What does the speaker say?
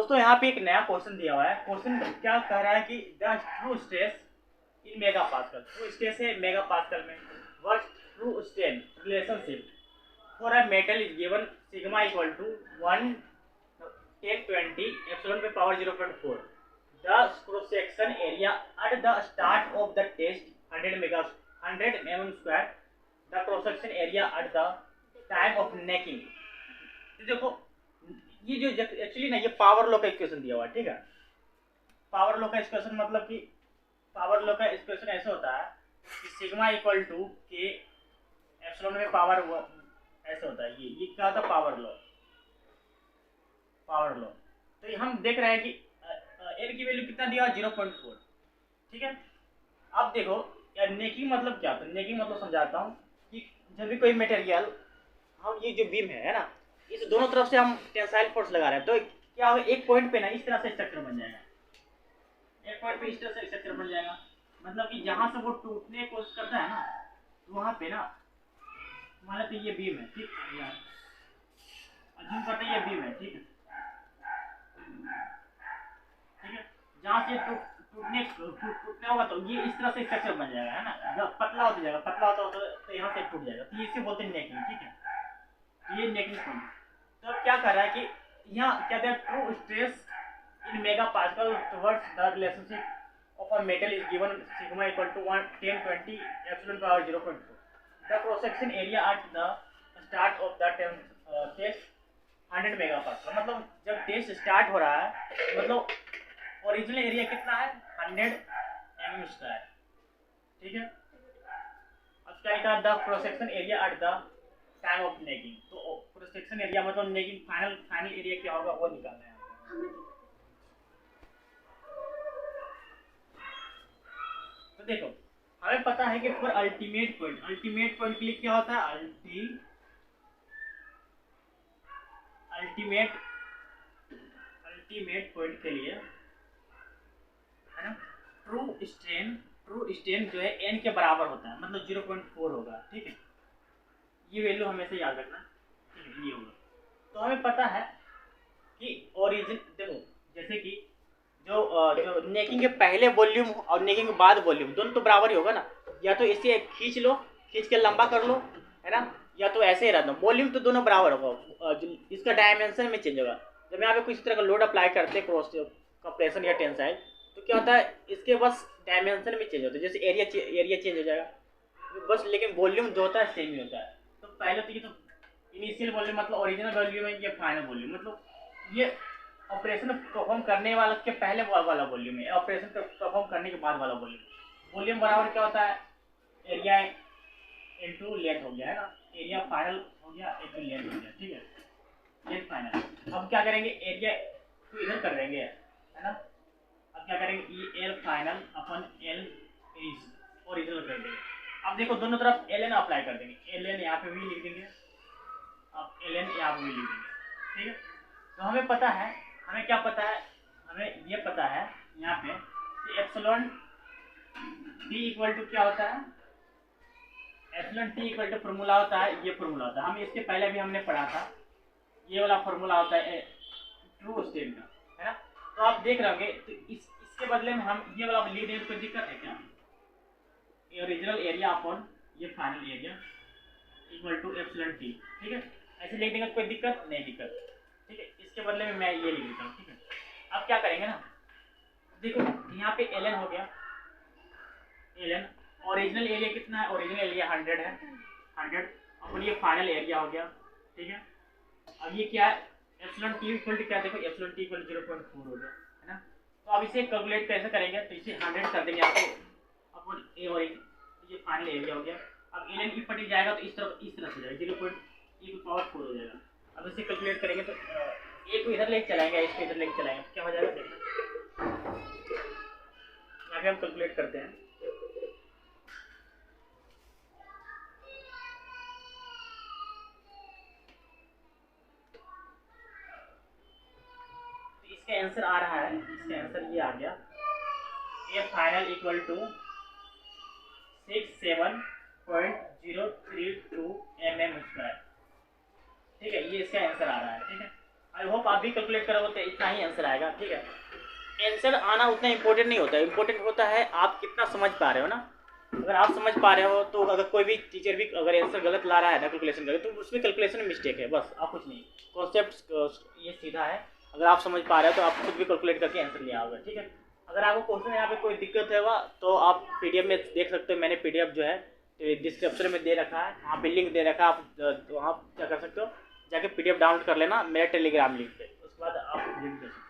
दोस्तों यहाँ पे एक नया क्वेश्चन दिया हुआ है। क्वेश्चन क्या कह रहा है कि the true stress in mega pascal, true stress है मेगा पास्कल में, what true strain relationship for a metal is given sigma equal to 1 10 20 epsilon पे power 0.4, the cross section area at the start of the test 100 mm square, the cross section area at the time of necking. तो देखो ये जो actually ना ये power law का equation दिया हुआ है, ठीक है। पावर लॉ का इक्वेशन मतलब कि पावर लॉ का इक्वेशन ऐसा होता है कि सिग्मा इक्वल टू के एप्सिलॉन में पावर ऐसा होता है। ये क्या होता है पावर लॉ। पावर लॉ तो हम देख रहे हैं कि एन की वैल्यू कितना दिया 0.4, ठीक है। अब देखो यार नेकिंग मतलब क्या होता है। नेकिंग मतलब समझाता हूँ कि जब भी कोई मटेरियल हम ये जो बीम है ना इस दोनों तरफ से हम टेंसाइल फोर्स लगा रहे हैं तो क्या होगा एक पॉइंट पे ना इस तरह से स्ट्रक्चर बन जाएगा। एक पॉइंट पे इस तरह से स्ट्रक्चर बन जाएगा मतलब कि जहां से वो टूटने की कोशिश करता है ना तो वहां पे ना मान लेते ये बीम है, ठीक है यार, अज्यूम करते हैं ये बीम है, ठीक है, ठीक है। जहां से टूटने होगा तो ये इस तरह से स्ट्रक्चर बन जाएगा, है ना। जब पतला होता जाएगा, पतला होता तो यहाँ से टूट जाएगा, तो इसे बोलते हैं नेकिंग, ठीक है। ये नेकिंग पॉइंट। तो अब क्या कर रहा है कि यहाँ क्या है true stress in mega pascal towards the relationship of a metal is given sigma equal to 10 20 epsilon power 0.4, the cross section area at the start of the test 100 mega pascal. मतलब जब टेस्ट स्टार्ट हो रहा है मतलब original area कितना है 100 mm square, ठीक है। अब क्या लिखा the cross section area at the time of necking. तो क्रॉस सेक्शन एरिया मतलब नेकिंग फाइनल एरिया क्या होगा वो निकालना है। तो देखो हमें पता है कि फॉर अल्टीमेट पॉइंट के लिए क्या होता है अल्टीमेट पॉइंट के लिए, है ना, ट्रू स्ट्रेन जो है n के बराबर होता है मतलब 0.4 होगा, ठीक है। ये वैल्यू हमेशा याद रखना, ठीक है, ये होगा। तो हमें पता है कि ओरिजिन देखो जैसे कि जो नेकिंग के पहले वॉल्यूम और नेकिंग के बाद वॉल्यूम दोनों तो बराबर ही होगा ना। या तो इसे खींच लो, खींच के लंबा कर लो, है ना, या तो ऐसे ही रहना वॉल्यूम तो दोनों बराबर होगा, इसका डायमेंशन में चेंज होगा। जब यहाँ पे किसी तरह का लोड अप्लाई करते हैं क्रॉस कंप्रेशन या टेंसाइल तो क्या होता है इसके बस डायमेंशन में चेंज होता है, जैसे एरिया चेंज हो जाएगा बस, लेकिन वॉल्यूम जो होता है सेम ही होता है। तो पहले तो ये तो इनिशियल वॉल्यूम मतलब ओरिजिनल वॉल्यूम है, ये फाइनल वॉल्यूम मतलब ये ऑपरेशन परफॉर्म करने वाला के पहले वाला वॉल्यूम है, ऑपरेशन परफॉर्म करने के बाद वाला वॉल्यूम। वॉल्यूम बराबर क्या होता है एरिया इनटू लेंथ हो गया, है ना। एरिया फाइनल हो गया इनटू लेंथ हो गया, ठीक है, लेंथ फाइनल। अब क्या करेंगे एरिया तो इधर कर देंगे, है ना। अब क्या करेंगे ये एल फाइनल अपन एल ओरिजिनल कर देंगे। अब देखो दोनों तरफ एल एन अप्लाई कर देंगे, एल एन यहाँ पे भी लिख देंगे, अब एल एन यहाँ पे भी लिख देंगे, ठीक है। तो हमें पता है, हमें क्या पता है, हमें ये पता है यहाँ पे कि एप्सिलॉन टी इक्वल टू क्या होता है, epsilon T equal to formula होता है, ये फॉर्मूला होता है, हम इसके पहले भी हमने पढ़ा था, ये वाला फॉर्मूला होता है ट्रू स्ट्रेन का, है ना। तो आप देख रहे होंगे तो इसके बदले में हम ये वाला लिख दें, कोई दिक्कत है क्या, ये ओरिजिनल एरिया अपॉन ये final area equal to epsilon T, ठीक है, ऐसे लिख देंगे, कोई दिक्कत नहीं, दिक्कत, ठीक है। इसके बदले में मैं ये लिख देता हूँ, ठीक है। अब क्या करेंगे ना, देखो यहाँ पे एल एन हो गया, एल एन ओरिजिनल एरिया कितना है, ओरिजिनल एरिया 100 है, 100 अपन ये फाइनल एरिया हो गया, ठीक है। अब ये क्या है एप्सिलॉन टी इक्वल टू क्या, देखो एप्सिलॉन टी इक्वल 0.4 हो गया, है ना। तो अब इसे कैलकुलेट कैसे करेंगे, तो इसे 100 कर देंगे आपको अपन ए और ये फाइनल एरिया हो गया। अब एल एन की पटी जाएगा तो इस तरफ से जाएगा 0.4 हो जाएगा। अब इसे कैलकुलेट करेंगे तो ए को इधर लेके चलाएंगे, इसको इधर लेके चलाएंगे, क्या हो जाएगा देखना, यहाँ पे हम कैलकुलेट करते हैं। तो इसका आंसर आ रहा है, इसका आंसर ये आ गया A final equal to 67.032 mm square, ठीक है, ये इसका आंसर आ रहा है, ठीक है। अब आई होप आप भी कैलकुलेट करोगे तो इतना ही आंसर आएगा, ठीक है। आंसर आना उतना इंपॉर्टेंट नहीं होता है, इंपॉर्टेंट होता है आप कितना समझ पा रहे हो ना। अगर आप समझ पा रहे हो तो अगर कोई भी टीचर भी अगर आंसर गलत ला रहा है ना कैलकुलेशन करके, तो उसमें कैलकुलेशन में मिस्टेक है, बस आप कुछ नहीं। कॉन्सेप्ट ये सीधा है, अगर आप समझ पा रहे हो तो आप खुद भी कैलकुलेट करके आंसर ले आओगे, ठीक है। अगर आपको क्वेश्चन यहाँ पे कोई दिक्कत है तो आप PDF में देख सकते हो। मैंने PDF जो है डिस्क्रिप्शन में दे रखा है, वहाँ पे लिंक दे रखा है, आप वहाँ क्या कर सकते हो, जाके PDF डाउनलोड कर लेना मेरे टेलीग्राम लिंक पे, उसके बाद आप लिंक कर सकते हो।